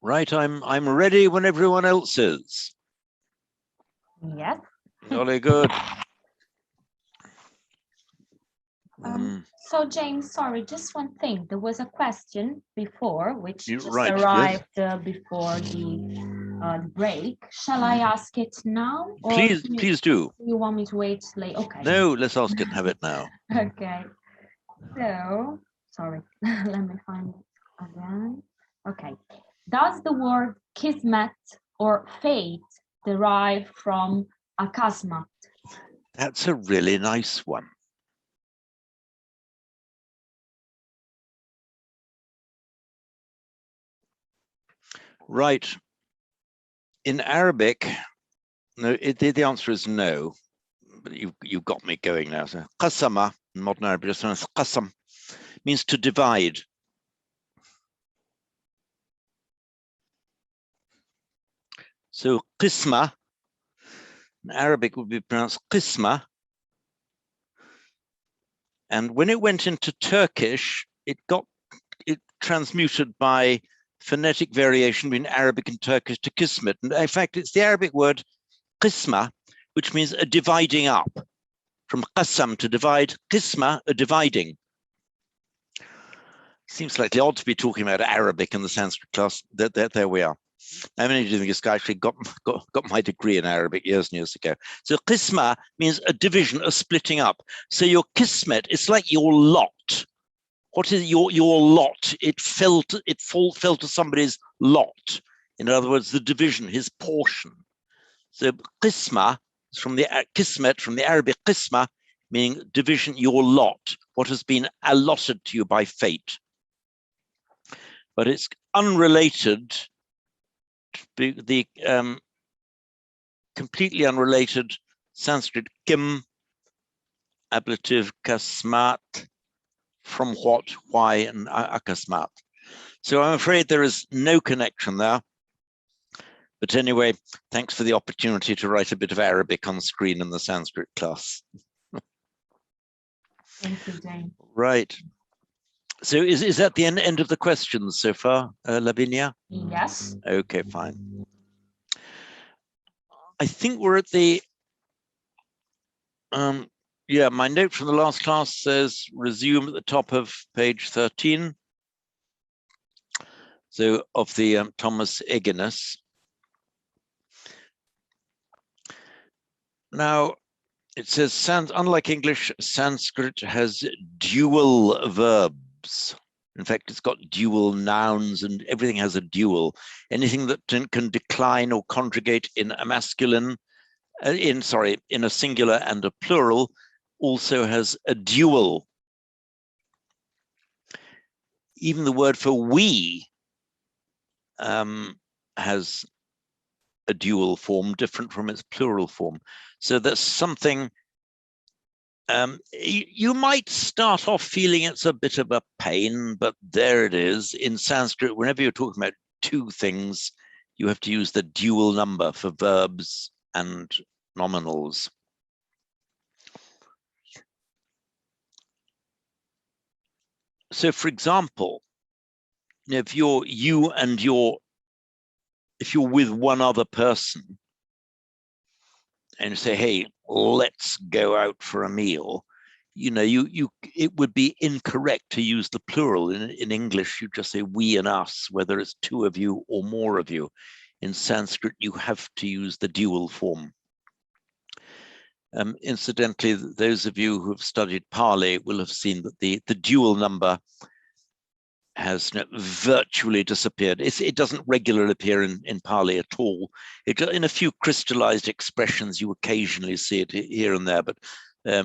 Right, I'm ready when everyone else is. Yes. Jolly good. So James, sorry, just one thing. There was a question before which just yes. arrived before the break. Shall I ask it now? Or Please do. You want me to wait late? Okay. No, let's ask it and have it now. Okay. So, sorry, let me find it again. Okay. Does the word kismet or fate derive from akasmat? That's a really nice one. Right. In Arabic, no, the answer is no. But you got me going now. So qasama, in modern Arabic, just known as qasam, means to divide. So qisma, in Arabic would be pronounced qisma. And when it went into Turkish, it transmuted by phonetic variation between Arabic and Turkish to kismet. And in fact, it's the Arabic word qisma, which means a dividing up. From qasam, to divide, qisma, a dividing. Seems slightly odd to be talking about Arabic in the Sanskrit class. There we are. I'm only doing this. I actually got my degree in Arabic years and years ago. So qisma means a division, a splitting up. So your kismet, it's like your lot. What is your lot? It fell to somebody's lot. In other words, the division, his portion. So qisma is from the kismet, from the Arabic qisma, meaning division, your lot, what has been allotted to you by fate. But it's unrelated to the completely unrelated Sanskrit kim, ablative kasmat, from what, why, and akasmat. So I'm afraid there is no connection there. But anyway, thanks for the opportunity to write a bit of Arabic on screen in the Sanskrit class. Thank you, Jane. Right. So is that the end of the questions so far, Lavinia? Yes. Okay, fine. I think we're at the, yeah, my note from the last class says resume at the top of page 13. So of the Thomas Eginus. Now, it says, unlike English, Sanskrit has dual verbs. In fact, it's got dual nouns and everything has a dual. Anything that can decline or conjugate in a masculine, in a singular and a plural, also has a dual. Even the word for we has a dual form, different from its plural form. So there's something, you might start off feeling it's a bit of a pain, but there it is. In Sanskrit, whenever you're talking about two things, you have to use the dual number for verbs and nominals. So for example, if you're with one other person and you say, hey, let's go out for a meal, it would be incorrect to use the plural. In English, you just say we and us, whether it's two of you or more of you. In Sanskrit, you have to use the dual form. Incidentally, those of you who have studied Pali will have seen that the dual number has virtually disappeared. It doesn't regularly appear in Pali at all. In a few crystallized expressions, you occasionally see it here and there, but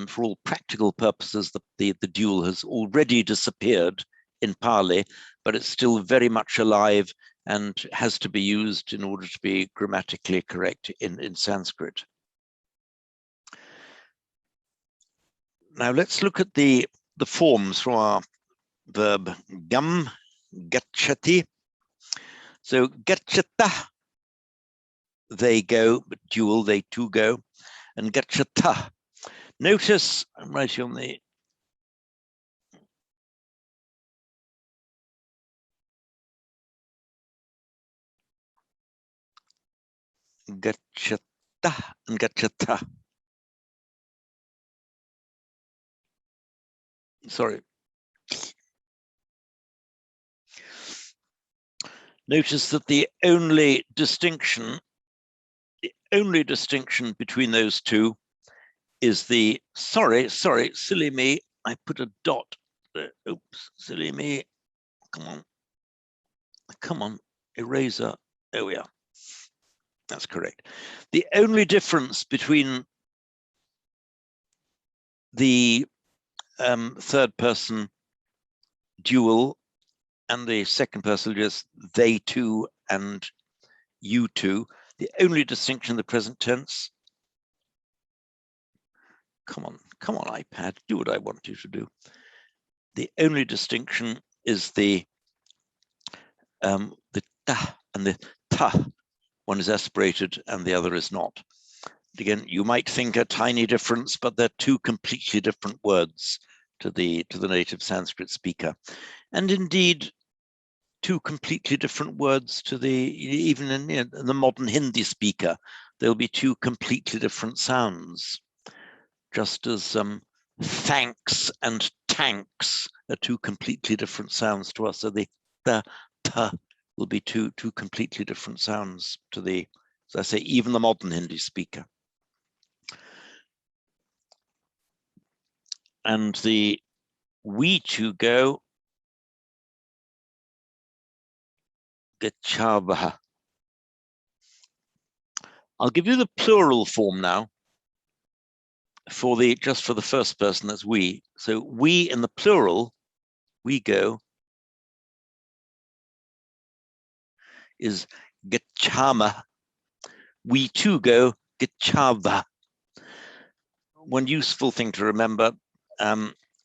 for all practical purposes, the dual has already disappeared in Pali, but it's still very much alive and has to be used in order to be grammatically correct in Sanskrit. Now let's look at the forms from our verb gam, gacchati. So gacchata, they go, but dual, they two go, and gacchata. Notice, I'm writing on the, gachata and gachata. Sorry. Notice that the only distinction between those two is the, sorry, silly me, I put a dot there. Oops, silly me. Come on, eraser. There we are. That's correct. The only difference between the third person dual and the second person, just they two and you two, the only distinction in the present tense, come on iPad, do what I want you to do. The only distinction is the ta and the ta. One is aspirated and the other is not. Again, you might think a tiny difference, but they're two completely different words to the native Sanskrit speaker. And indeed, two completely different words to even in the modern Hindi speaker, there'll be two completely different sounds. Just as thanks and tanks are two completely different sounds to us. So the ta will be two completely different sounds to the, as I say, even the modern Hindi speaker. And the we two go gachavaha. I'll give you the plural form now for the, just for the first person, that's we. So we in the plural, we go, is gachama. We too go gachava. One useful thing to remember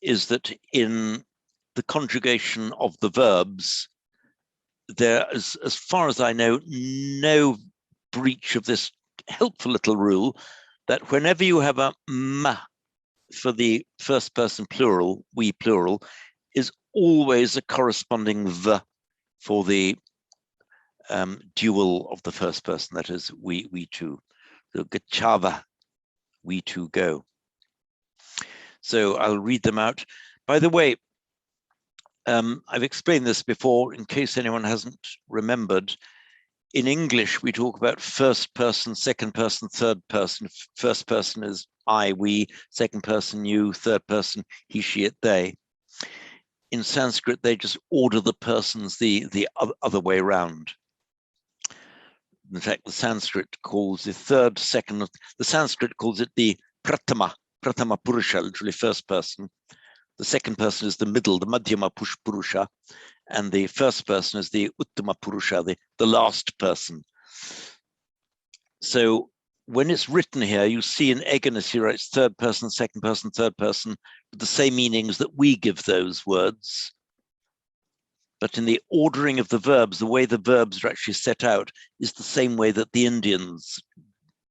is that in the conjugation of the verbs, there is, as far as I know, no breach of this helpful little rule that whenever you have a ma for the first person plural, we plural, is always a corresponding the for the dual of the first person, that is we two. So gachava, we two go. So I'll read them out. By the way, I've explained this before in case anyone hasn't remembered. In English, we talk about first person, second person, third person. First person is I, we, second person, you, third person, he, she, it, they. In Sanskrit, they just order the persons the other way around. In fact, the Sanskrit calls the third, second, the Sanskrit calls it the pratama purusha, literally first person. The second person is the middle, the madhyama purusha, and the first person is the uttama purusha, the last person. So when it's written here, you see in Eganus, he writes third person, second person, third person, with the same meanings that we give those words. But in the ordering of the verbs, the way the verbs are actually set out is the same way that the Indians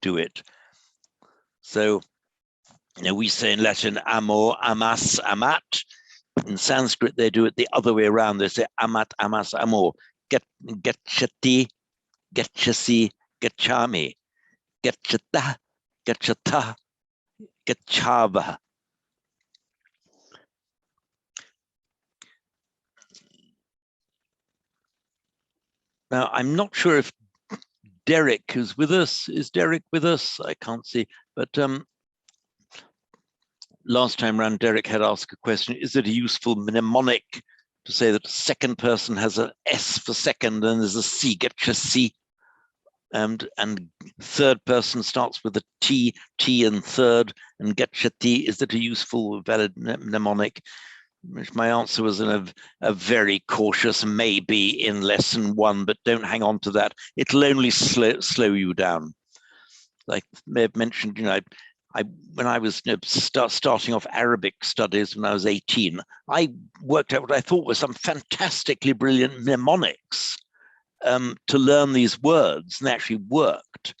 do it. So, we say in Latin, amor, amas, amat. In Sanskrit, they do it the other way around. They say amat, amas, amor. Getchati, getchasi, getchami. Getchata, getchata, getchava. Now, I'm not sure if Derek is with us. Is Derek with us? I can't see. But last time around, Derek had asked a question. Is it a useful mnemonic to say that second person has an S for second and there's a C, getchasi? And third person starts with a T in third, and getchati, is that a useful, valid mnemonic? My answer was in a very cautious maybe in lesson 1, but don't hang on to that. It'll only slow you down. Like I may have mentioned, when I was starting off Arabic studies when I was 18, I worked out what I thought were some fantastically brilliant mnemonics to learn these words, and they actually worked.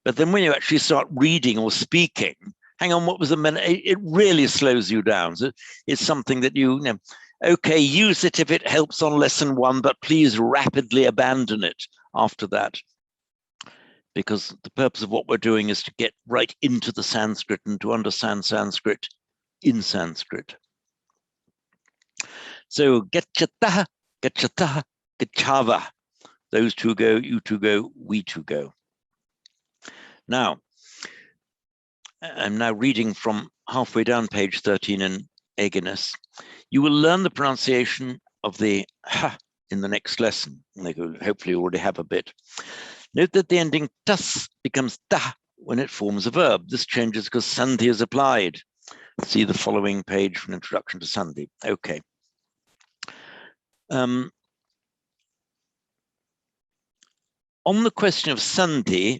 But then when you actually start reading or speaking, hang on, what was the minute? It really slows you down. So it's something that okay, use it if it helps on lesson 1, but please rapidly abandon it after that. because the purpose of what we're doing is to get right into the Sanskrit and to understand Sanskrit in Sanskrit. So gacchata, gacchata, gachava. Those two go, you two go, we two go. Now, I'm now reading from halfway down page 13 in Egenes. You will learn the pronunciation of the ha in the next lesson. They hopefully already have a bit. Note that the ending tas becomes ta when it forms a verb. This changes because sandhi is applied. See the following page for an introduction to sandhi. Okay. On the question of sandhi,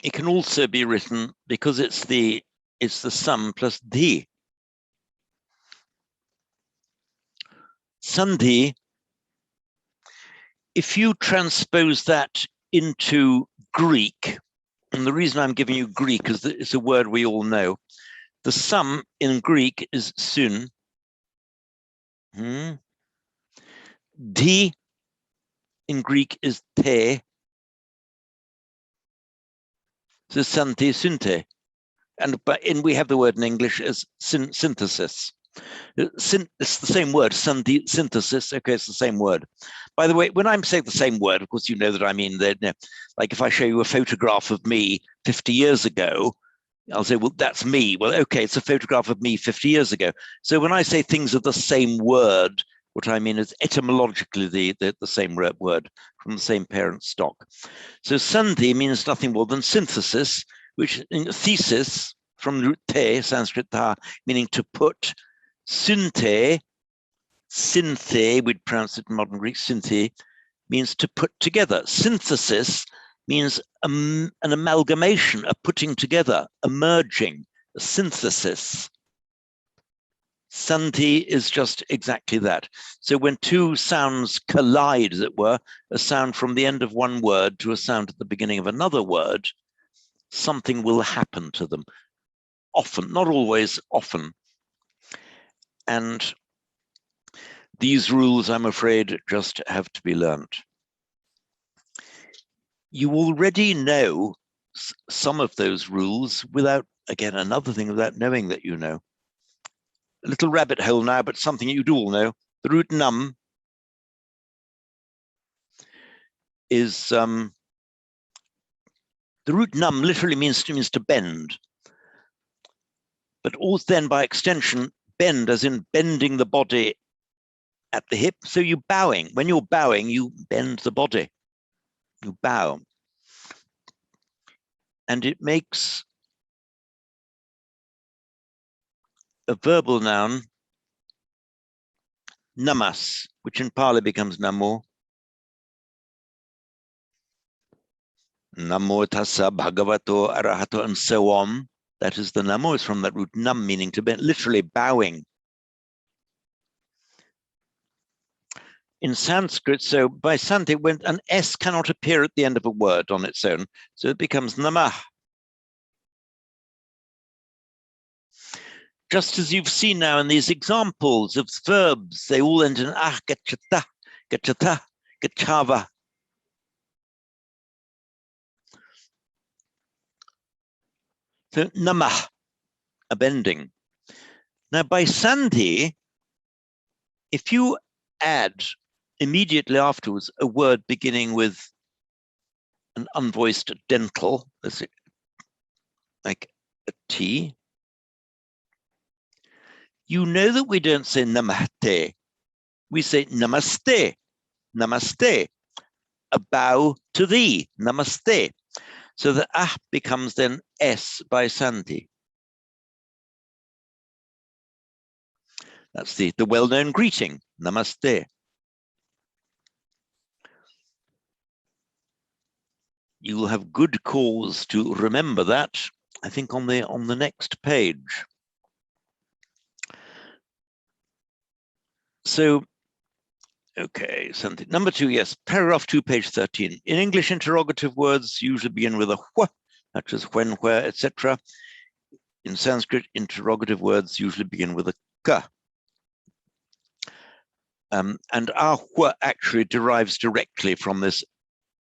it can also be written, because it's the sum plus the. Sandhi, if you transpose that into Greek, and the reason I'm giving you Greek is that it's a word we all know. The sum in Greek is sun. Di in Greek is te. So sante, sunte. And we have the word in English as synthesis. It's the same word, synthesis. Okay, it's the same word. By the way, when I'm saying the same word, of course, you know that I mean that, like if I show you a photograph of me 50 years ago, I'll say, well, that's me. Well, okay, it's a photograph of me 50 years ago. So when I say things are the same word, what I mean is etymologically the same word from the same parent stock. So sandhi means nothing more than synthesis, which in thesis from root te, Sanskrit ta, meaning to put. Synte, synthe, we'd pronounce it in modern Greek, synthe, means to put together. Synthesis means an amalgamation, a putting together, a merging, a synthesis. Sandhi is just exactly that. So when two sounds collide, as it were, a sound from the end of one word to a sound at the beginning of another word, something will happen to them. Often, not always, often. And these rules, I'm afraid, just have to be learned. You already know some of those rules without, again, another thing without knowing that you know. A little rabbit hole now, but something you do all know. The root num is, the root num literally means to bend. But also then by extension, bend as in bending the body at the hip. So you're bowing. When you're bowing, you bend the body. You bow. And it makes a verbal noun, namas, which in Pali becomes namo. Namo tassa bhagavato arahato, and so on. That is the namo, is from that root nam, meaning to bend, literally bowing. In Sanskrit, so by sandhi, when an S cannot appear at the end of a word on its own, so it becomes namah. Just as you've seen now in these examples of verbs, they all end in ah, gachata, gachata, gachava. So namah, a bending. Now by sandhi, if you add immediately afterwards a word beginning with an unvoiced dental, like a T, you know that we don't say namaste, we say namaste, namaste, a bow to thee, namaste. So the ah becomes then S by sandhi. That's the well-known greeting, namaste. You will have good cause to remember that, I think, on the next page. So, okay, something. Number 2, yes, paragraph 2, page 13. In English, interrogative words usually begin with a hua, such as when, where, etc. In Sanskrit, interrogative words usually begin with a ka. And our hua actually derives directly from this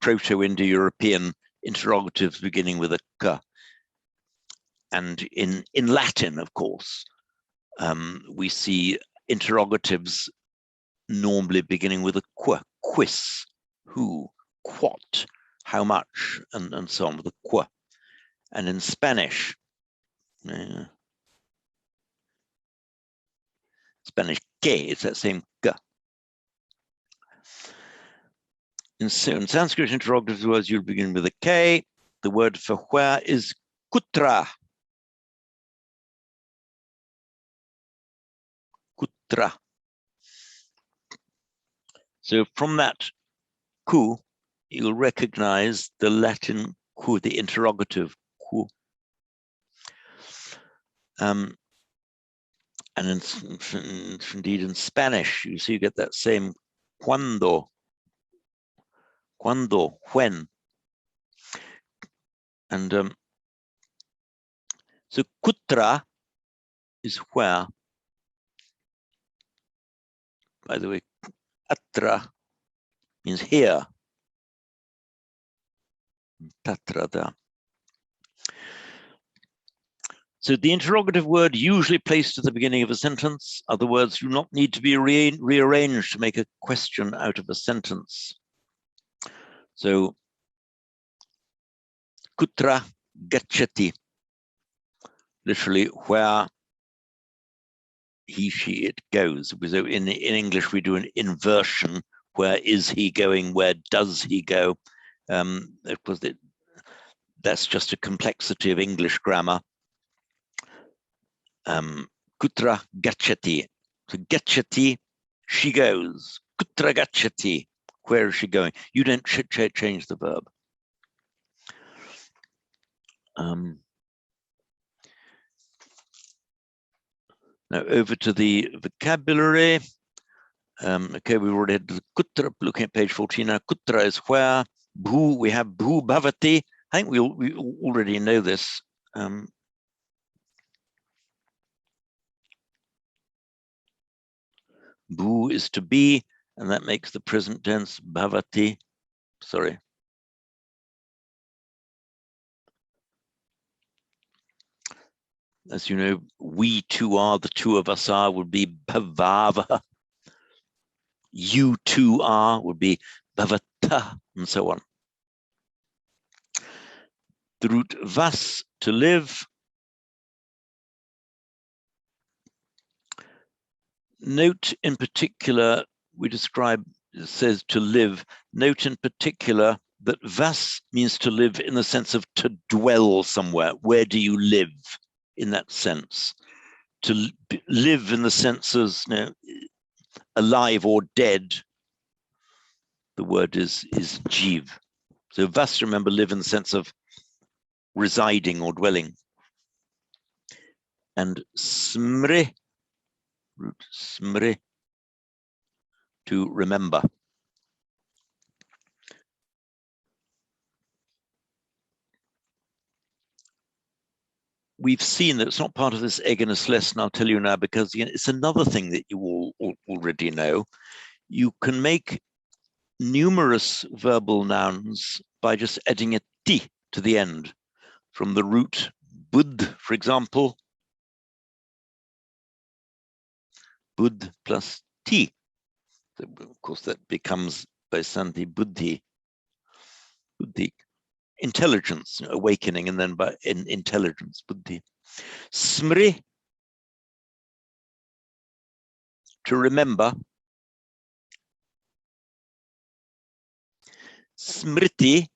Proto-Indo-European interrogative beginning with a k. And in Latin, of course, we see interrogatives normally beginning with a qu, quis, who, what, how much, and so on with a qu. And in Spanish, que, it's that same g. In Sanskrit interrogative words, you'll begin with a K. The word for where is kutra. Kutra. So from that ku, you'll recognize the Latin ku, the interrogative ku. And indeed in Spanish, you see you get that same cuando, when. And so kutra is where. By the way, atra means here. Tatra there. So the interrogative word usually placed at the beginning of a sentence. Other words do not need to be rearranged to make a question out of a sentence. So kutra gacchati, literally where he, she, it goes. So in English, we do an inversion. Where is he going? Where does he go? Of course, that's just a complexity of English grammar. Kutra gacchati. So gacchati, she goes. Kutra gacchati, where is she going? You don't change the verb. Now over to the vocabulary. Okay, we've already had the kutra, looking at page 14 now. Kutra is where. Bhu, we have bhu bhavati. I think we already know this. Bhu is to be, and that makes the present tense bhavati. Sorry. As you know, we two are, the two of us are would be bhavava. You two are would be bhavata, and so on. The root vas, to live. Note in particular, we describe, it says to live. Note in particular that vas means to live in the sense of to dwell somewhere. Where do you live in that sense? To live in the sense of, you know, alive or dead, the word is jiv. So vas, remember, live in the sense of residing or dwelling. And smri, root smri, to remember. We've seen that it's not part of this Egenus lesson, I'll tell you now, because again, it's another thing that you all already know. You can make numerous verbal nouns by just adding a ti to the end, from the root bud, for example. Bud plus ti. So of course, that becomes Baisanti buddhi. Buddhi. Intelligence, awakening, and then by intelligence, buddhi. Smri, to remember. Smriti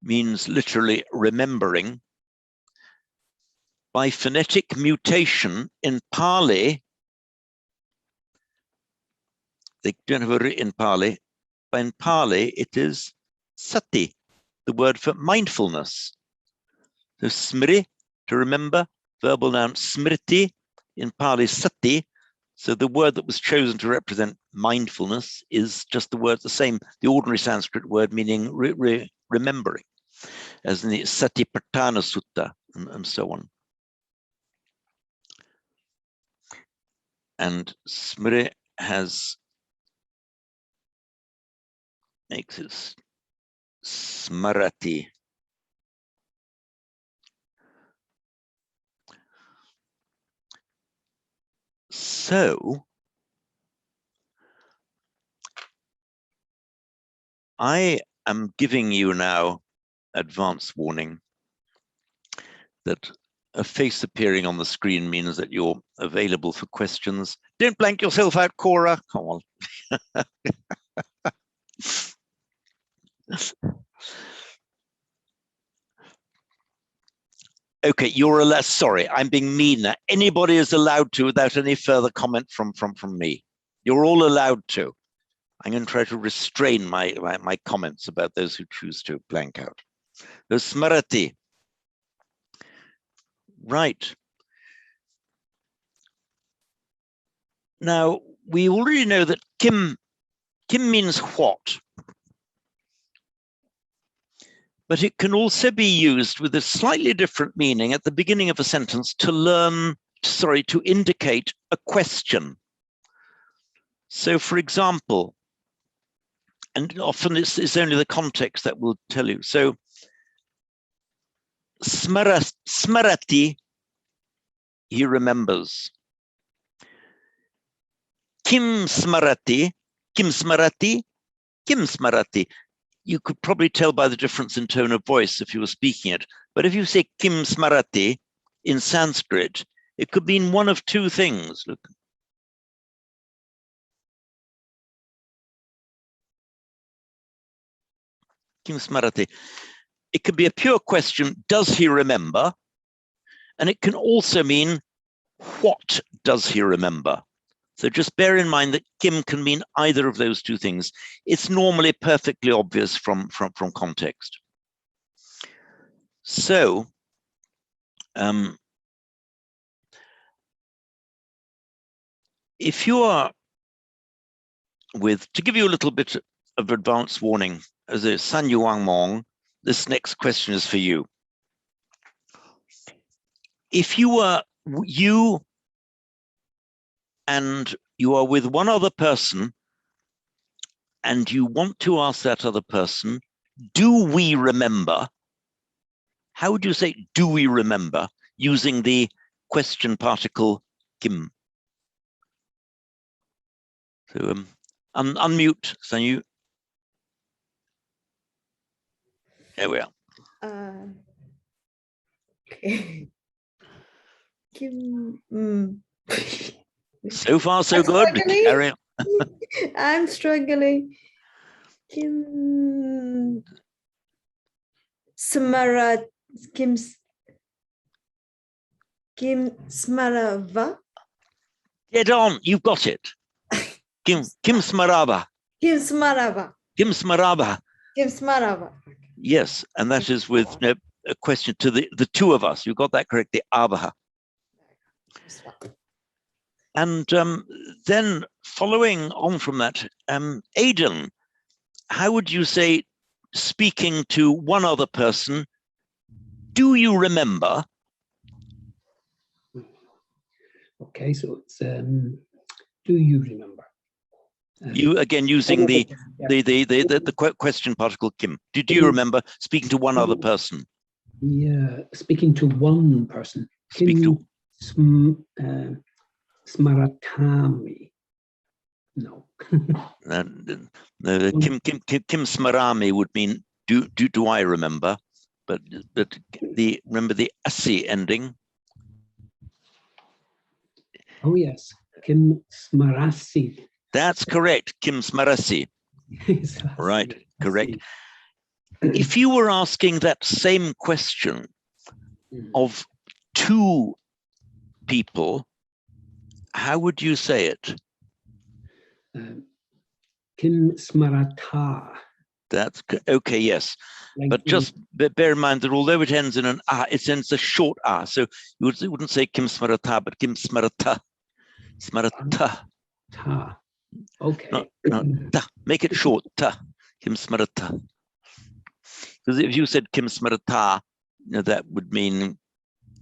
means literally remembering. By phonetic mutation in Pali, they don't have a ri in Pali, but in Pali it is sati, the word for mindfulness. So smri, to remember, verbal noun smriti, in Pali sati. So the word that was chosen to represent mindfulness is just the word, the same, the ordinary Sanskrit word meaning remembering, as in the Satipatthana Sutta and so on. And smri makes it smarati. So I am giving you now advance warning that a face appearing on the screen means that you're available for questions. Don't blank yourself out, Cora. Come on. Okay, you're allowed. Sorry, I'm being mean. Anybody is allowed to without any further comment from me. You're all allowed to. I'm going to try to restrain my comments about those who choose to blank out. The smarati. Right. Now, we already know that kim means what, but it can also be used with a slightly different meaning at the beginning of a sentence to indicate a question. So, for example, and often it's only the context that will tell you. So, smarati, he remembers. Kim smarati, kim smarati, kim smarati. You could probably tell by the difference in tone of voice if you were speaking it. But if you say kim smarati in Sanskrit, it could mean one of two things. Look. Kim smarati. It could be a pure question, does he remember? And it can also mean, what does he remember? So just bear in mind that kim can mean either of those two things. It's normally perfectly obvious from context. So, if you are to give you a little bit of advance warning, as a San Yuang Mong, this next question is for you. If you are and you are with one other person and you want to ask that other person, do we remember? How would you say, do we remember, using the question particle kim? So unmute, Sanyu. There we are. Okay. So far, so good. Carry on. I'm struggling. Kim Smarava. Get on, you've got it. Kim Smarava. Kim Smarava. Kim Smarava. Kim Smarava. Yes, and that is with a question to the two of us. You got that correct, the Abaha. And then following on from that, Aidan, how would you say, speaking to one other person, do you remember? Okay, so it's do you remember? You again using the question particle kim. Did you remember speaking to one other person? Yeah, speaking to one person. Speak to smaratami. No. Kim smarami would mean do I remember? But remember the asi ending. Oh yes, Kim smarasi. That's correct, Kim smarasi. Right, correct. If you were asking that same question of two people, how would you say it? Kim smarata. That's okay, yes. Like but just bear in mind that although it ends in an it ends a short so you wouldn't say Kim smarata, but Kim smarata. Smarata. Ta. Okay. No, ta. Make it short. Ta. Kim smarata. Because if you said Kim smarata, that would mean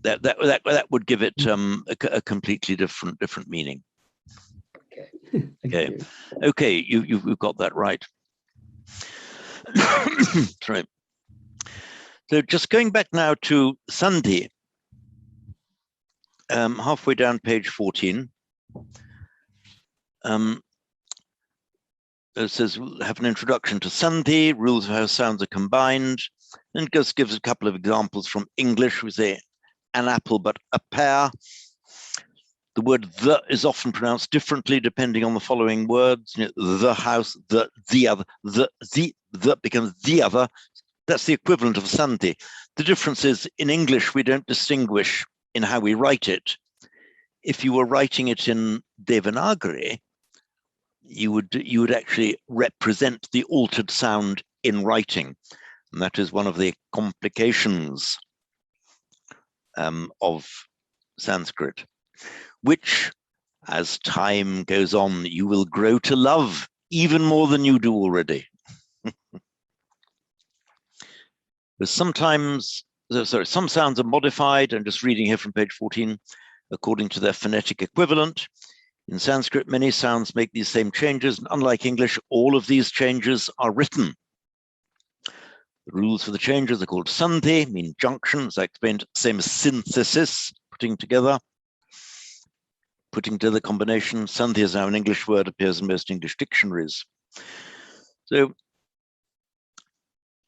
that would give it a completely different meaning. Okay. you. Okay, you've got that right. Sorry. So just going back now to Sandhi, halfway down page 14. It says we'll have an introduction to Sandhi, rules of how sounds are combined, and just gives a couple of examples from English. We say an apple, but a pear. The word the is often pronounced differently depending on the following words. You know, the house, the other, the becomes the other. That's the equivalent of Sandhi. The difference is in English, we don't distinguish in how we write it. If you were writing it in Devanagari, you would actually represent the altered sound in writing. And that is one of the complications of Sanskrit, which, as time goes on, you will grow to love even more than you do already. But sometimes, sorry, some sounds are modified. I'm just reading here from page 14, according to their phonetic equivalent. In Sanskrit, many sounds make these same changes, and unlike English, all of these changes are written. The rules for the changes are called sandhi, mean junction, as I explained, same as synthesis, putting together combination. Sandhi is now an English word, appears in most English dictionaries. So,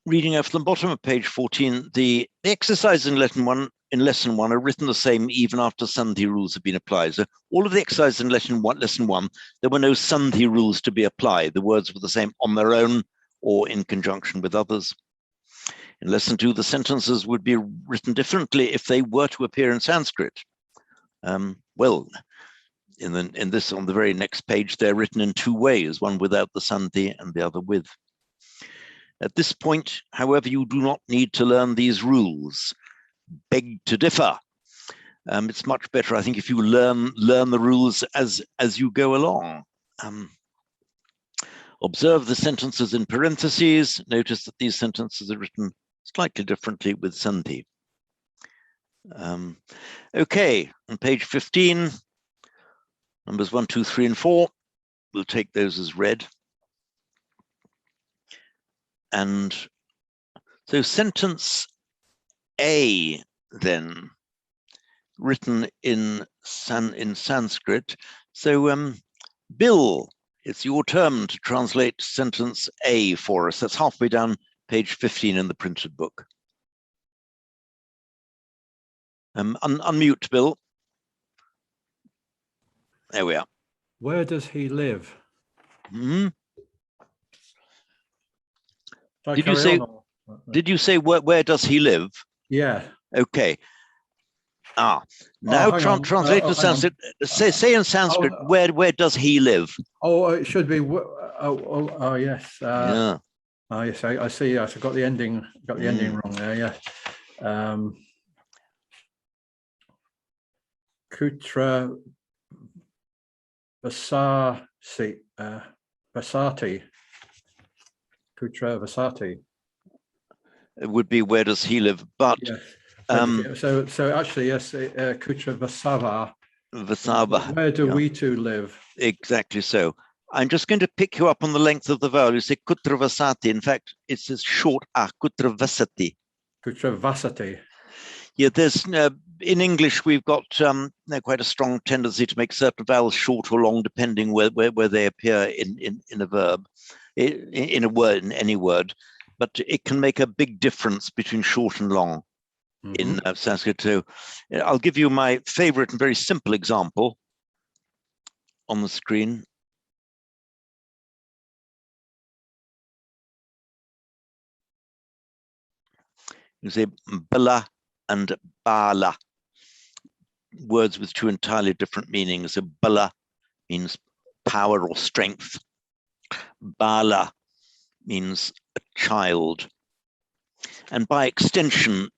reading out from the bottom of page 14, the exercises in lesson one are written the same even after Sandhi rules have been applied. So all of the exercises in lesson one, there were no Sandhi rules to be applied. The words were the same on their own or in conjunction with others. In lesson 2, the sentences would be written differently if they were to appear in Sanskrit. Well, in this, on the very next page, they're written in 2 ways, one without the Sandhi and the other with. At this point, however, you do not need to learn these rules. Beg to differ. It's much better, I think, if you learn the rules as you go along. Observe the sentences in parentheses. Notice that these sentences are written slightly differently with Sandhi. Okay, on page 15, numbers 1, 2, 3, and 4. We'll take those as read. And so sentence A, then, written in Sanskrit. So, Bill, it's your turn to translate sentence A for us. That's halfway down page 15 in the printed book. Unmute, Bill. There we are. Where does he live? Mm-hmm. Did you say where does he live? Yeah. Okay. Now translate to Sanskrit. Say in Sanskrit, where does he live? Oh, it should be. Oh, yes. Yeah. Oh, yes. I see. I got the ending. Got the ending wrong there. Yeah. Kutra Vasati. Vasati. Kutra Vasati. It would be where does he live, but yes. So actually, yes, Kutra Vasava. Vasava. Where do we two live? Exactly so. I'm just going to pick you up on the length of the vowel. You say Kutra Vasati. In fact, it's a short A, Kutra Vasati. Kutra Vasati. Yeah, there's in English we've got quite a strong tendency to make certain vowels short or long depending where they appear in a verb, in a word, in any word. But it can make a big difference between short and long in Sanskrit too. I'll give you my favorite and very simple example on the screen. You say bala and bala, words with 2 entirely different meanings. So bala means power or strength. Bala means a child. And by extension,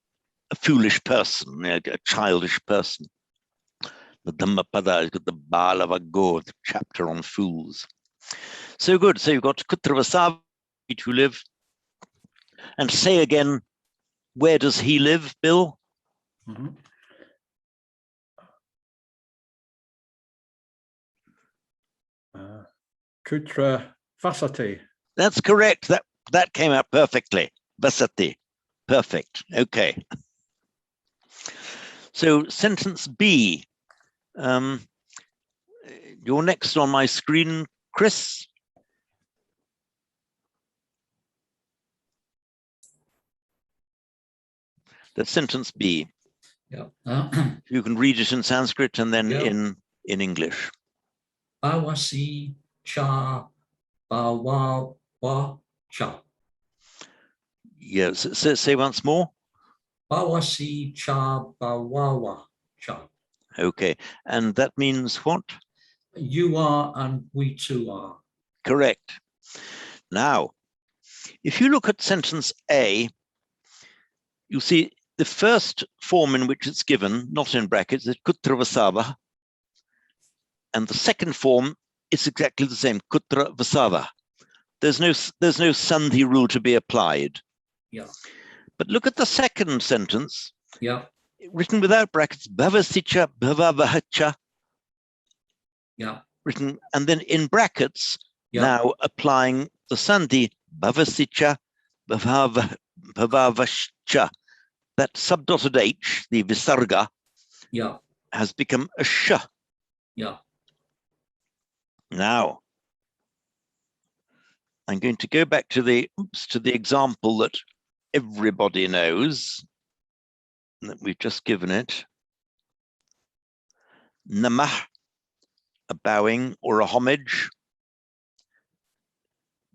a foolish person, a childish person. The Dhammapada has got the Balavago, the chapter on fools. So good. So you've got Kutravasavi to live. And say again, where does he live, Bill? Kutra Vasati. That's correct. That came out perfectly. Vasati. Perfect. Okay. So sentence B. You're next on my screen, Chris. That's sentence B. Yeah. You can read it in Sanskrit and then Yeah. in English. Bawasi cha bawawa cha. Yes. Say once more. Bawasi cha bawawa cha. Okay. And that means what? You are and we too are. Correct. Now, if you look at sentence A, you see the first form in which it's given, not in brackets, is kutra vasava. And the second form is exactly the same, kutra vasava. There's no sandhi rule to be applied. Yeah. But look at the second sentence, Yeah. written without brackets, bhavasicha bhavavahacha. Yeah. Written, and then in brackets, Yeah. now applying the sandhi, bhavasicha bhavavascha. That subdotted H, the visarga, Yeah. has become a sh. Yeah. Now, I'm going to go back to the example that everybody knows, that we've just given it. Namah, a bowing or a homage.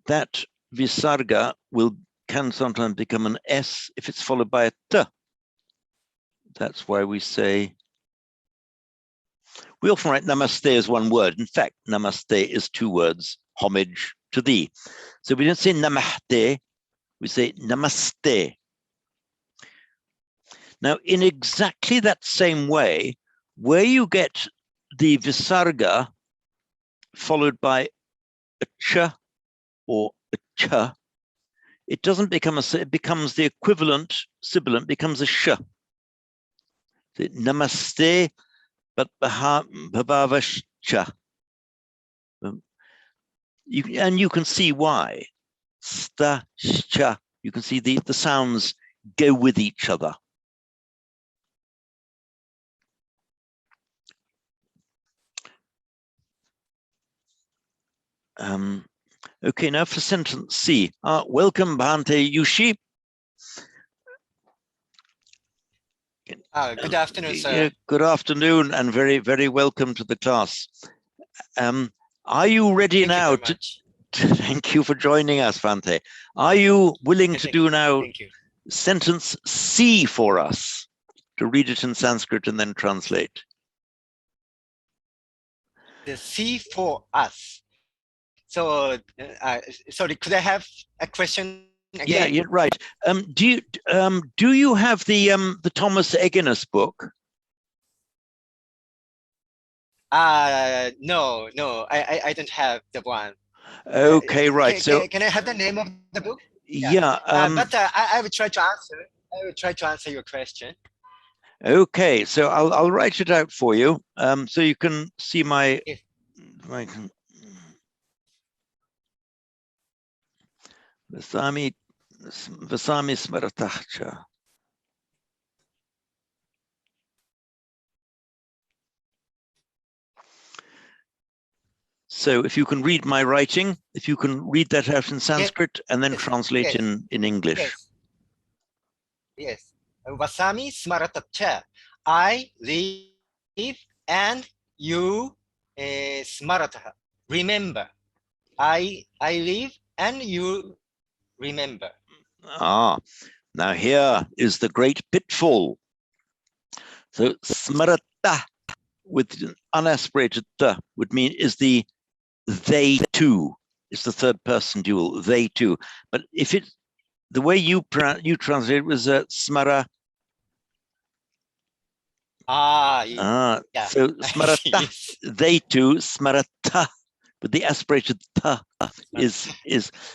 That visarga can sometimes become an S if it's followed by a T. That's why we often write namaste as one word. In fact, namaste is two words, homage to thee. So we don't say namaste, we say namaste. Now, in exactly that same way, where you get the visarga followed by a ch or a ch, it doesn't become it becomes the equivalent sibilant, becomes a sh. Namaste, but bhavavascha. And you can see why. Sta, scha. You can see the sounds go with each other. Okay, now for sentence C. Welcome, Bhante Yushi. Good afternoon, sir. Yeah, good afternoon, and very, very welcome to the class. Are you ready Thank you now very much. Thank you for joining us, Bhante. Are you willing to do now Thank you. sentence C for us, to read it in Sanskrit and then translate? The C for us. So, sorry, could I have a question again? Yeah, right. Do you have the Thomas Eginus book? No, I don't have the one. Okay, right. Can I have the name of the book? Yeah. But I will try to answer. I will try to answer your question. Okay, so I'll write it out for you, so you can see my. Vasami Smaratacha. So if you can read my writing, if you can read that out in Sanskrit and then translate in English. Yes. Vasami Smaratacha. I live and you smarata. Remember. I live and you remember. Now here is the great pitfall. So smarata with an unaspirated ta would mean is the they too. It's the third person dual, they too. But if it, the way you translate it was smara. Yeah. So smarata, Yes. they too, smarata. But the aspirated ta is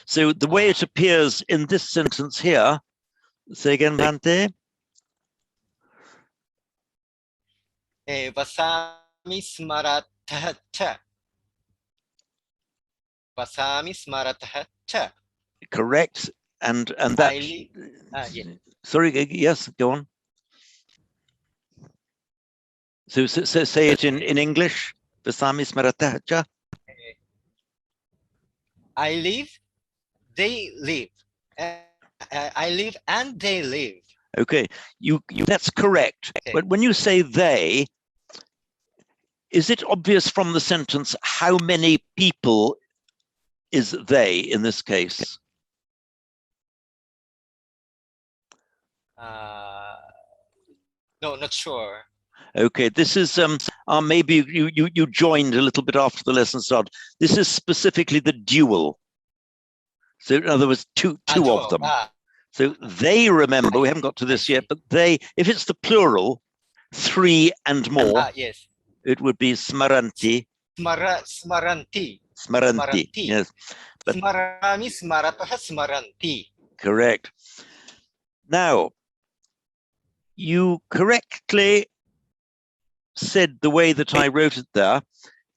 so the way it appears in this sentence here. Say again, Bhante. Vasami smaratacha. Vasami smaratah cha. Correct. And that. Yeah. Sorry. Yes. Go on. So say it in English. Vasami smaratah cha. I live, they live. I live and they live. Okay, you that's correct. Okay. But when you say they, is it obvious from the sentence how many people is they in this case? No, not sure. Okay, this is maybe you joined a little bit after the lesson started. This is specifically the dual. So in other words, two of them. So they remember, we haven't got to this yet, but they, if it's the plural, 3 and more, Yes. it would be smaranti. Smaranti. Smaranti, yes. But Smarami smaratah smaranti. correct. Now, you correctly said the way that I wrote it there.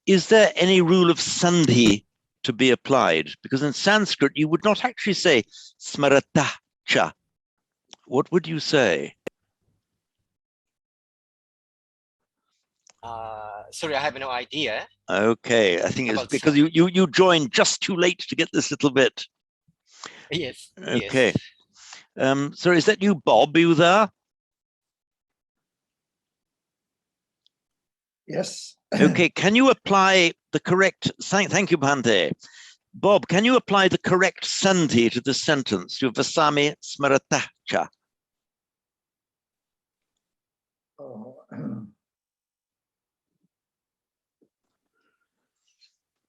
Is there any rule of sandhi to be applied? Because in Sanskrit, you would not actually say smaratah cha. What would you say? Sorry, I have no idea. Okay, I think it's About because you joined just too late to get this little bit. Yes. Okay. Yes. So is that you, Bob? Are you there? Yes. Okay, can you apply the correct, thank you, Bhante. Bob, can you apply the correct sandhi to this sentence? To vasami smaratah cha. Oh,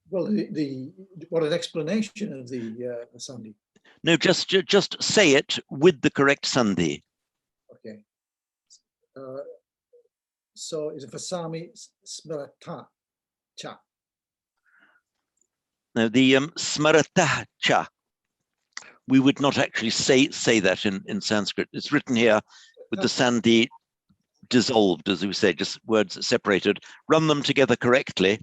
well, what an explanation of the sandhi. No, just say it with the correct sandhi. Okay. So is it vasami smarata cha? Now the smaratah cha, we would not actually say that in Sanskrit. It's written here with the sandhi dissolved, as we say, just words separated. Run them together correctly.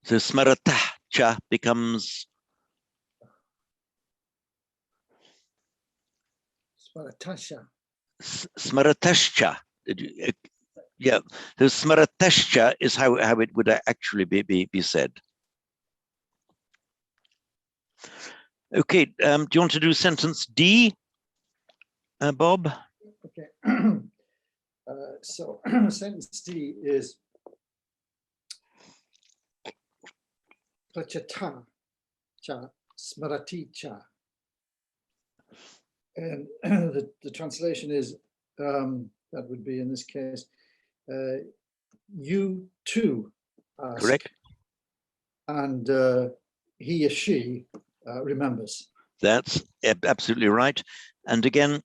So smaratah cha becomes Smaratasha. smaratashcha. Yeah, so smaratashcha is how it would actually be said. Okay, do you want to do sentence D, Bob? Okay. So sentence D is prachata cha smarati cha. And the translation is, that would be in this case, you too ask. Correct. And he or she remembers. That's absolutely right. And again,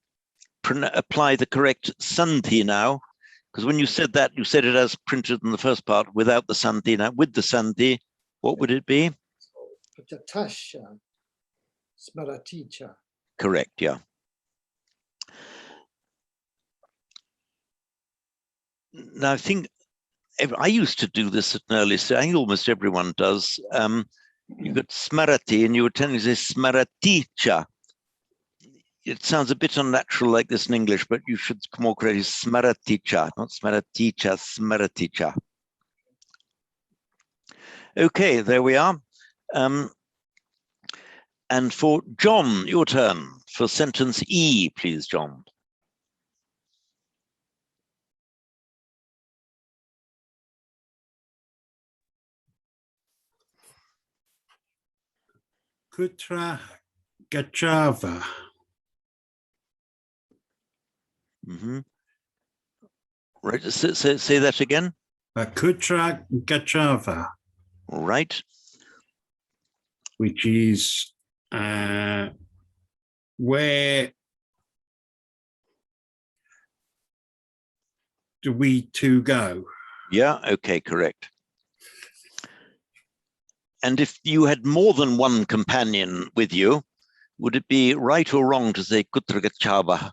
apply the correct sandhi now, because when you said that, you said it as printed in the first part without the sandhi. Now, with the sandhi, what would it be? Prachatasha smarati cha. Correct, yeah. Now, I think I used to do this at an early stage. I think almost everyone does. You got smarati, and you were telling me to say smaraticha. It sounds a bit unnatural like this in English, but you should more correctly smaraticha, not smaraticha, smaraticha. Okay, there we are. And for John, your turn for sentence E, please, John. Kutra Gachava. Right, say that again. Kutra Gachava. Right. Which is where do we two go? Yeah, okay, correct. And if you had more than one companion with you, would it be right or wrong to say kutra gachava?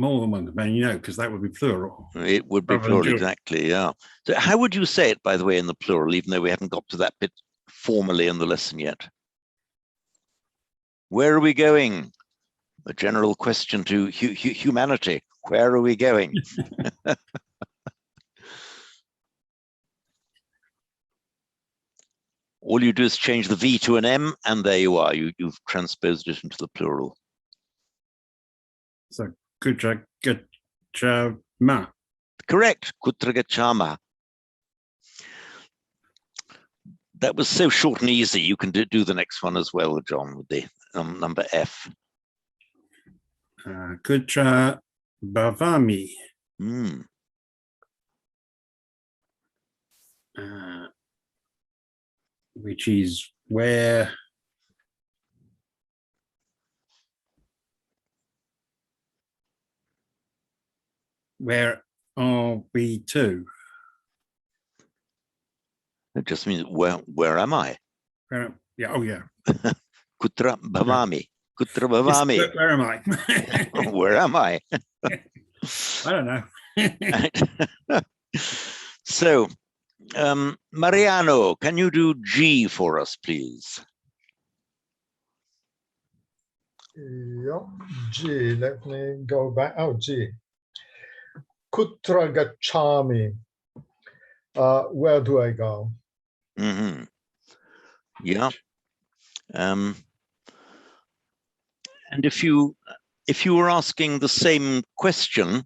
more than one companion, because that would be plural. It would be Rather than plural, dual. exactly, yeah. So how would you say it, by the way, in the plural, even though we haven't got to that bit formally in the lesson yet? Where are we going? A general question to humanity. Where are we going? All you do is change the V to an M, and there you are. You've transposed it into the plural. So kutra gachama. Correct. Kutra gachama. That was so short and easy. You can do the next one as well, John, with the number F. Kutra bhavami. Mm. Which is where are we to? It just means where am I? Yeah, oh yeah. Kutra bhavami. Kutra bhavami. Yes, where am I? Where am I? I don't know. So, Mariano, can you do G for us, please? Yeah, G. Let me go back. Oh, G. Kutra gachami. Where do I go? Mm-hmm. Yeah. And if you were asking the same question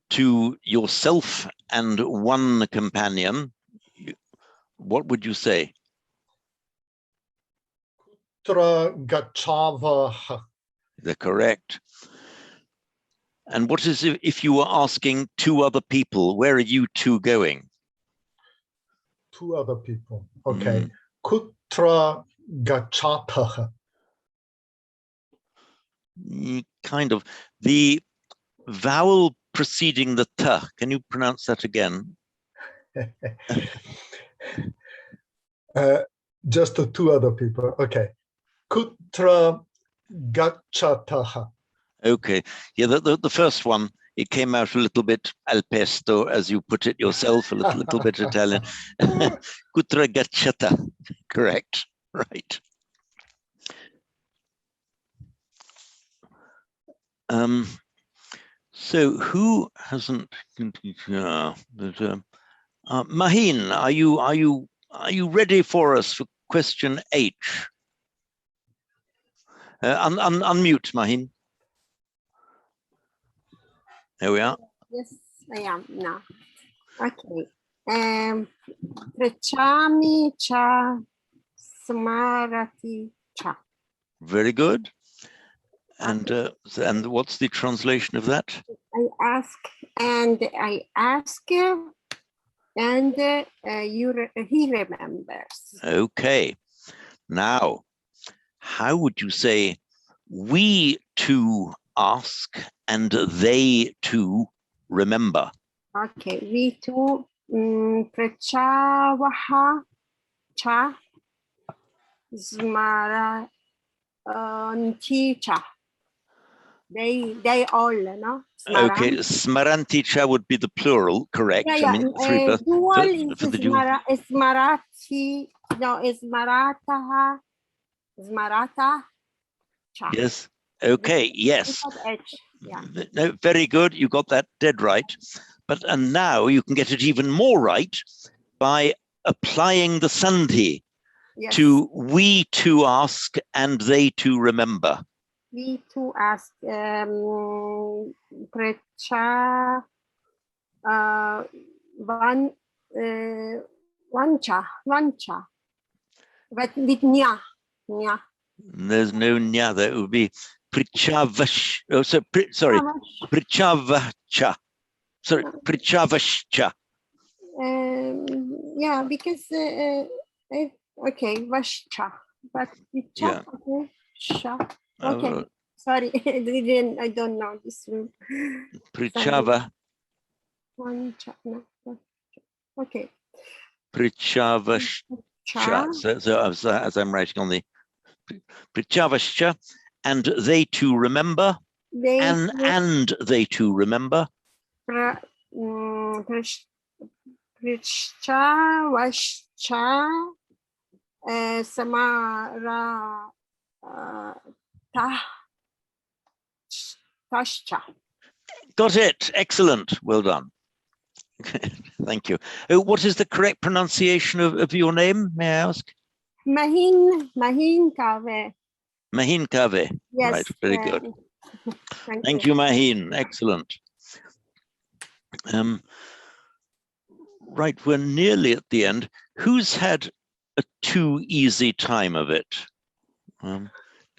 to yourself and one companion, what would you say? Kutra gachava. They're correct. And what is if you were asking two other people, where are you two going? Two other people. Okay. Kutra gachata. Kind of. The vowel preceding the t, can you pronounce that again? Just the two other people. Okay. Kutra gachataha. Okay. Yeah, the first one, it came out a little bit al pesto, as you put it yourself, a little bit Italian. Kutra gachata. Correct. Right. So who hasn't? Maheen, are you ready for us for question H? Unmute, Maheen. There we are. Yes, I am now. Okay. Prachami cha smarati cha. Very good. And what's the translation of that? I ask and I ask, and he remembers. Okay. Now, how would you say we two ask and they two remember? Okay, we two prachavaha cha smara cha. They all, no? Okay, smaranticha would be the plural, correct? Yeah, yeah. I mean, Dual for the dual. is Marathi, no, is Maratha, is Maratha. Cha. Yes. Okay. Yes. Yeah. No, very good. You got that dead right. And now you can get it even more right by applying the sandhi to we two ask and they two remember. We two ask precha vancha, but with nya. There's no nya. That would be prichavash. Oh, so sorry, prichavacha. Sorry, prichavashcha. Yeah, because okay, vashcha, but yeah. Okay, sha. Okay, sorry, I don't know this word. Prichava. Okay. Prichavashcha. So as I'm writing on the Prichavashcha, and they too remember. They And they too, remember? Prishcha, Vascha, Samara, Tashcha. Got it. Excellent. Well done. Thank you. What is the correct pronunciation of your name, may I ask? Mahin Kave. Mahin Kave. Yes. Right. Very good. Thank you, Mahin. Excellent. Right, we're nearly at the end. Who's had a too easy time of it? I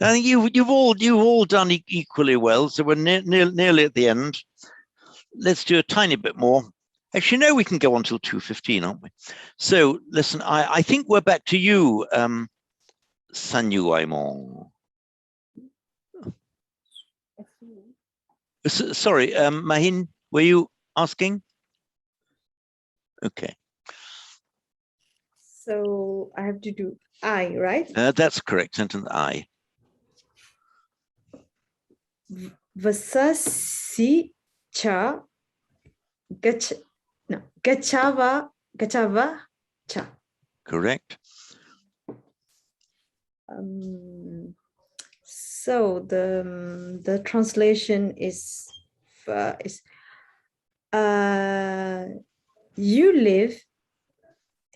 think you've all done equally well, so we're nearly at the end. Let's do a tiny bit more. Actually, no, we can go on till 2:15, aren't we? So, listen, I think we're back to you, Sanyu Aimon. Sorry, Mahin, were you asking? Okay. So I have to do I, right? That's correct. Sentence I. Vasasi cha gachava cha. Correct. So the translation is you live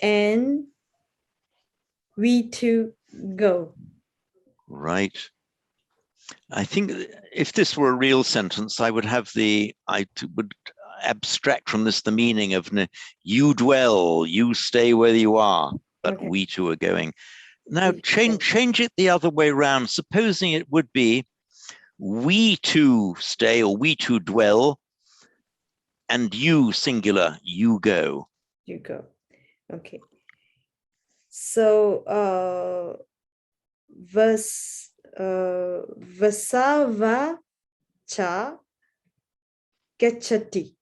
and we too go. Right. I think if this were a real sentence, I would abstract from this the meaning of you dwell, you stay where you are, but Okay. we two are going. Now change it the other way around. Supposing it would be we two stay or we two dwell, and you singular, you go. You go. Okay. So vasava cha gachati.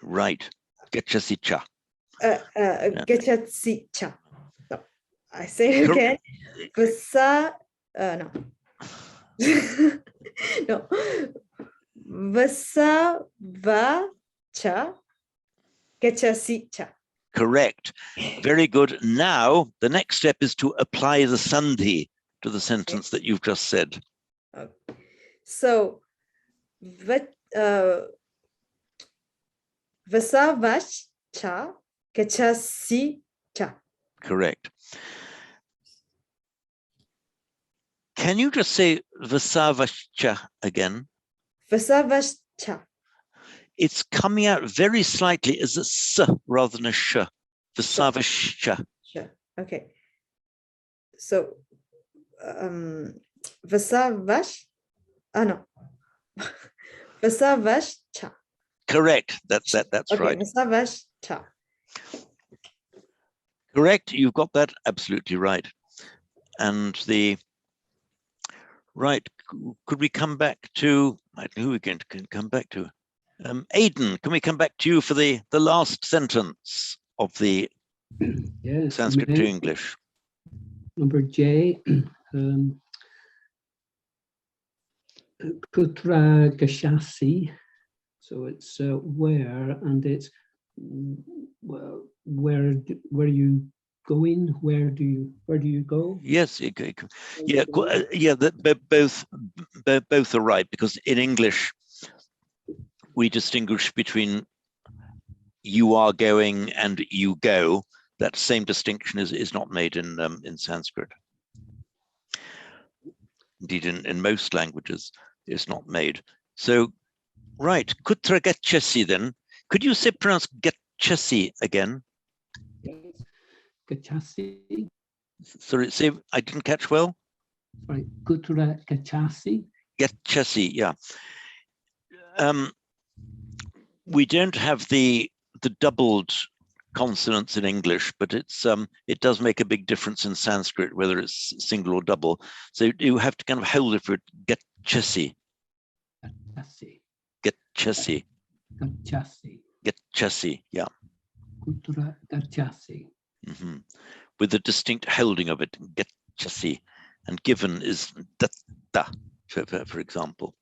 Right. Gachasi cha. Gachasi cha. No, I say it again. No. No. Vasava cha gachasi cha. Correct. Very good. Now, the next step is to apply the sandhi to the sentence that you've just said. Okay. So, vasavash cha gachasi cha. Correct. Can you just say vasavascha again? Vasavascha. It's coming out very slightly as a s rather than a sh. Vasavascha. Sure. Okay. So, vasavash. No. Vasavascha. Correct. That's Okay, right. vasavascha. Correct. You've got that absolutely right. And right. Could we come back to? Who are we going to come back to? Aidan, can we come back to you for the last sentence of the Yes, Sanskrit to English? Number J. Kutra gashasi. So it's where, and it's well, where are you going? Where do you go? Yes, yeah. Both are right, because in English we distinguish between you are going and you go. That same distinction is not made in Sanskrit. Indeed, in most languages, it's not made. So, right, kutra gachasi then. Could you pronounce gachasi again? Gachasi. Sorry, say I didn't catch well. Right, kutra gachasi. Gachasi, yeah. We don't have the doubled consonants in English, but it does make a big difference in Sanskrit whether it's single or double. So you have to kind of hold it for gachasi. Gachasi. Gachasi. Gachasi, yeah. Kutra gachasi. With a distinct holding of it, gachasi, and given is datta. for example.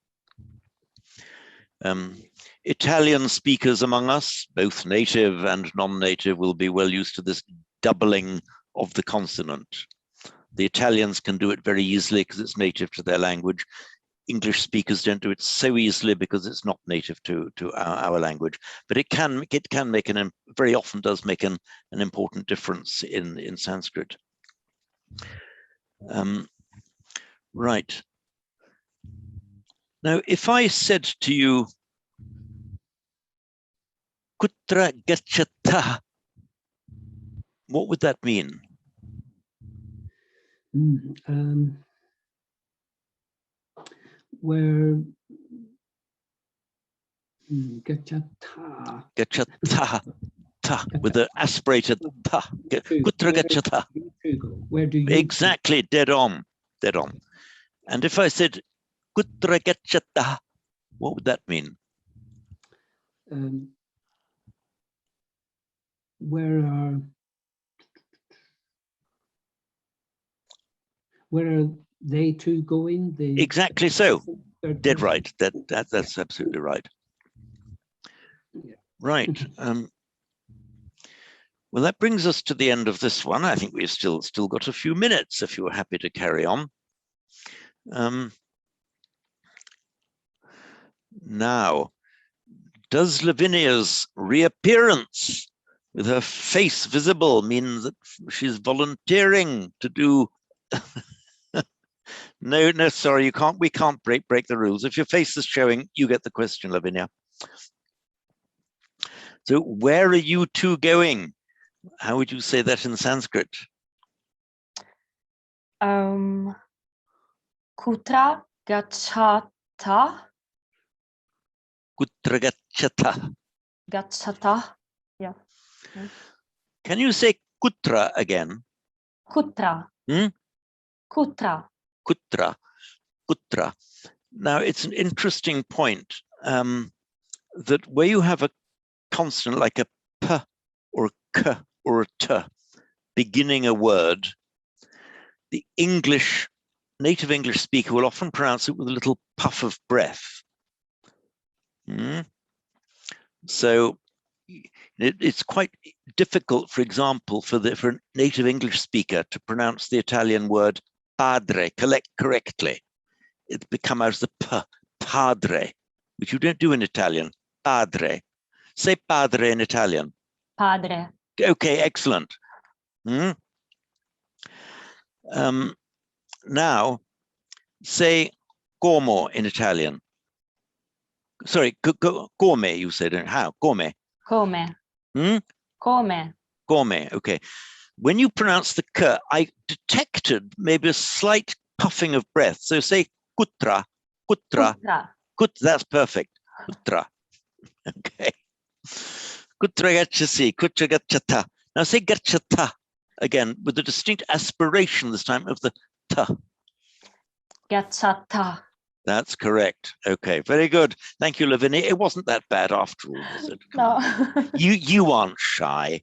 Italian speakers among us, both native and non-native, will be well used to this doubling of the consonant. The Italians can do it very easily because it's native to their language. English speakers don't do it so easily because it's not native to our language. But it can make very often does make an important difference in Sanskrit. Right. Now, if I said to you, Kutra gacchata, what would that mean? Where gacchata. Gacchata, ta, with the aspirated ta. Kutra gacchata. Where do you exactly, dead on, dead on. And if I said Kutra gacchata, what would that mean? Where are they two going? Exactly so. Dead right. That's absolutely right. Yeah. Right. Well, that brings us to the end of this one. I think we've still got a few minutes if you're happy to carry on. Now, does Lavinia's reappearance with her face visible mean that she's volunteering to do? No, sorry, we can't break the rules. If your face is showing, you get the question, Lavinia. So where are you two going? How would you say that in Sanskrit? Kutra gacchata. Kutra gacchata. Gacchata. Yeah. Can you say kutra again? Kutra. Kutra. Kutra. Kutra. Now, it's an interesting point that where you have a consonant like a p or a k or a t beginning a word, the native English speaker will often pronounce it with a little puff of breath. So it's quite difficult, for example, for a native English speaker to pronounce the Italian word padre correctly. It becomes out as the p, padre, which you don't do in Italian. Padre. Say padre in Italian. Padre. Okay, excellent. Now, say como in Italian. Sorry, come, you said. How? Come. Come. Come. Come, okay. When you pronounce the k, I detected maybe a slight puffing of breath. So say kutra, kutra. That's perfect. Kutra. Okay. Kutra gacchasi, kutra gacchata. Now say gacchata again with a distinct aspiration this time of the ta. Gacchata. That's correct. Okay, very good. Thank you, Lavinia. It wasn't that bad after all, was it? No. You aren't shy.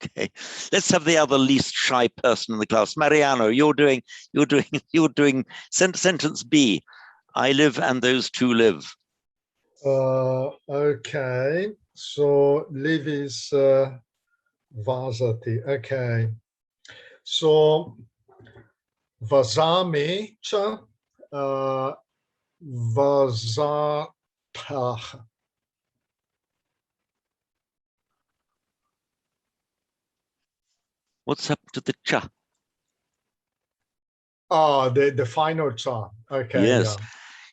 Okay, let's have the other least shy person in the class. Mariano, you're doing sentence B. I live and those two live. Okay, so live is vasati. Okay, so vasami cha vasatah. What's up to the cha? Oh, the final cha. Okay. Yes.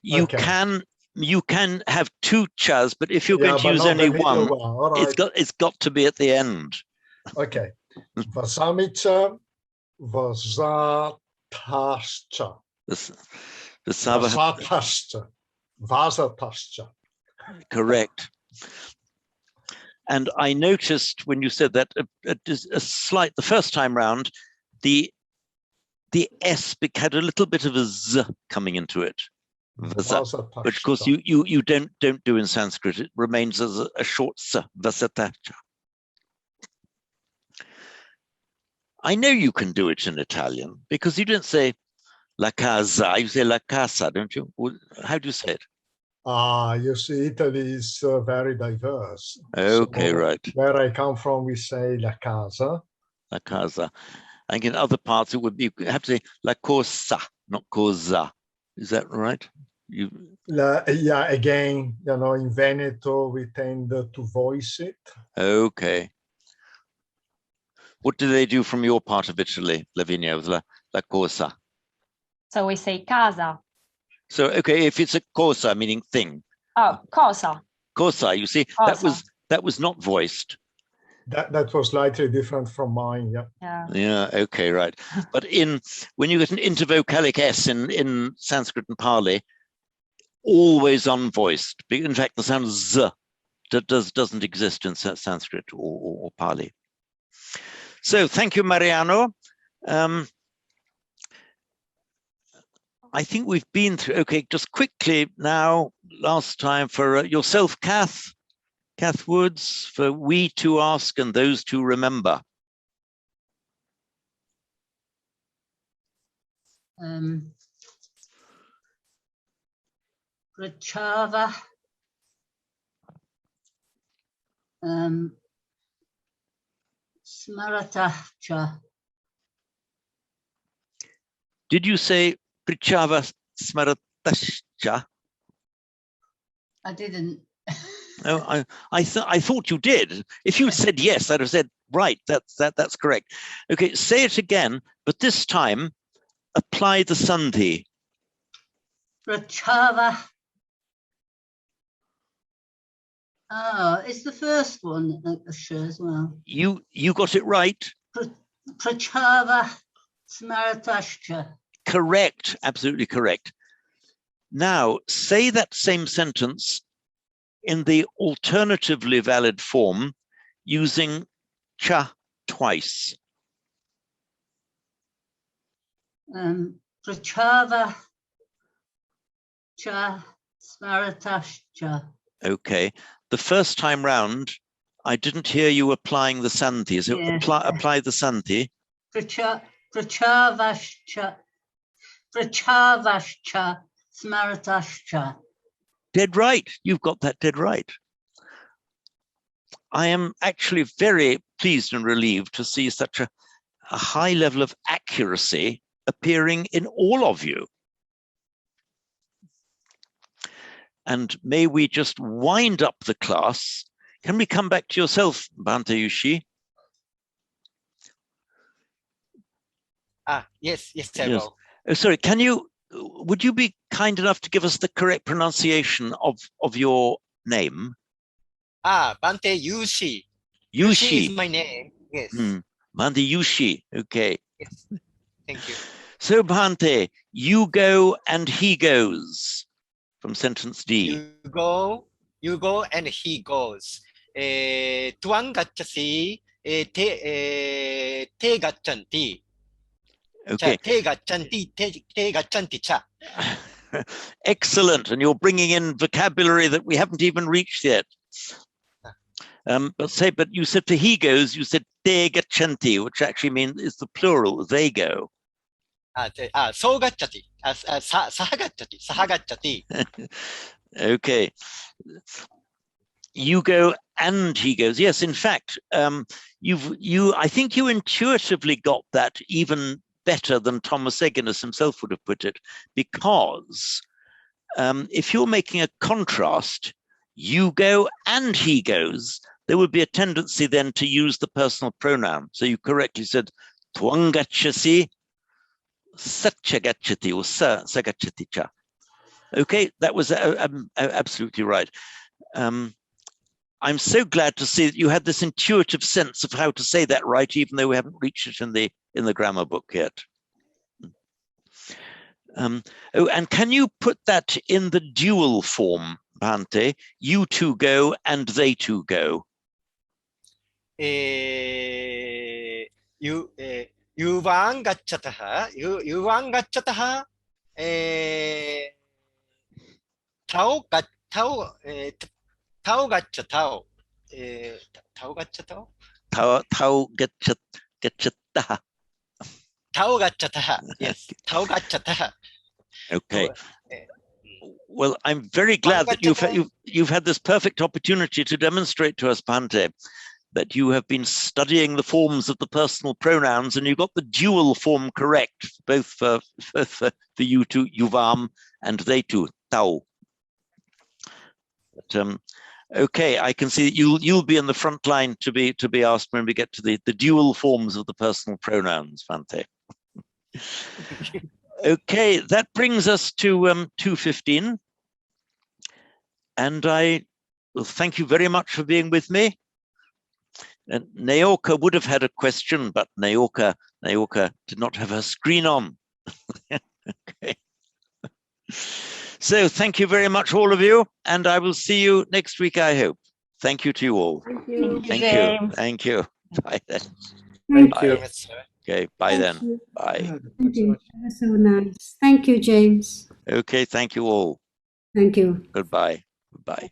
Yeah. You can have two chas, but if you're going to use only one, right. it's got to be at the end. Okay. Vasamicha, vasatascha. Vasatascha. Correct. And I noticed when you said that the first time round, the S had a little bit of a Z coming into it. Which of course you don't do in Sanskrit. It remains as a short S, vasatacha. I know you can do it in Italian because you don't say La casa. You say la casa, don't you? How do you say it? You see, Italy is very diverse. Okay, So right. where I come from, we say la casa. La casa. I think in other parts it would be, you have to say la cosa, not cosa. Is that right? Yeah, again, in Veneto, we tend to voice it. Okay. What do they do from your part of Italy, Lavinia, with la cosa? So we say casa. So, okay, if it's a cosa, meaning thing. Oh, cosa. Cosa, you see, Cosa. that was not voiced. That was slightly different from mine, yeah. Yeah, okay, right. But when you get an intervocalic S in Sanskrit and Pali, always unvoiced. In fact, the sound z doesn't exist in Sanskrit or Pali. So thank you, Mariano. I think we've been through, okay, just quickly now, last time for yourself, Kath Woods, for we to ask and those to remember. Prachava, Smaratacha. Did you say Prichava Smaratascha? I didn't. No, I thought you did. If you said yes, I'd have said right. That's correct. Okay, say it again, but this time apply the sandhi. Prachava. Oh, it's the first one as well. You got it right. Prachava Smaratashcha. Correct, absolutely correct. Now say that same sentence in the alternatively valid form using cha twice. Prachava cha Smaratashcha. Okay. The first time round, I didn't hear you applying the sandhi. So apply the sandhi. Prachavashcha Smaratashcha. Dead right. You've got that dead right. I am actually very pleased and relieved to see such a high level of accuracy appearing in all of you. And may we just wind up the class. Can we come back to yourself, Bhante Yushi? Yes, I will. Oh, sorry, would you be kind enough to give us the correct pronunciation of your name? Bhante Yushi. Yushi is my name, yes. Bhante Yushi, okay. Yes, thank you. So Bhante, you go and he goes. From sentence D. You go and he goes. Tuang gacchasi, te gacchanti. Okay. Te gacchanti cha. Excellent, and you're bringing in vocabulary that we haven't even reached yet. But you said for he goes, you said te gacchanti, which actually means is the plural, they go. So gacchati. Sahagacchati. Okay. You go and he goes. Yes, in fact, I think you intuitively got that even better than Thomas Eginus himself would have put it, because if you're making a contrast, you go and he goes, there would be a tendency then to use the personal pronoun. So you correctly said tuang gacchasi, sacha gacchati, or sa gacchati cha. Okay, that was absolutely right. I'm so glad to see that you had this intuitive sense of how to say that right, even though we haven't reached it in the grammar book yet. And can you put that in the dual form, Bhante? You two go and they two go. Yuvang gacchataha. Yuvang gacchataha. Tau gachatao. Tau gachatao. Tau gacchataha. 타오가짜타. Yes, 타오가짜타. Okay. Well, I'm very glad that you've had this perfect opportunity to demonstrate to us, Bhante, that you have been studying the forms of the personal pronouns and you got the dual form correct, both for you two, yuvam, and they two, tau. But, okay, I can see that you'll be in the front line to be asked when we get to the dual forms of the personal pronouns, Bhante. Okay, that brings us to 2:15. And I will thank you very much for being with me. And Naoka would have had a question, but Naoka did not have her screen on. Okay. So thank you very much, all of you, and I will see you next week, I hope. Thank you to you all. Thank you. Thank you. Thank you. Bye then. Thank Bye. you. Okay, bye Thank then. you. Bye. Thank you. That was so nice. Thank you, James. Okay, thank you all. Thank you. Goodbye. Goodbye.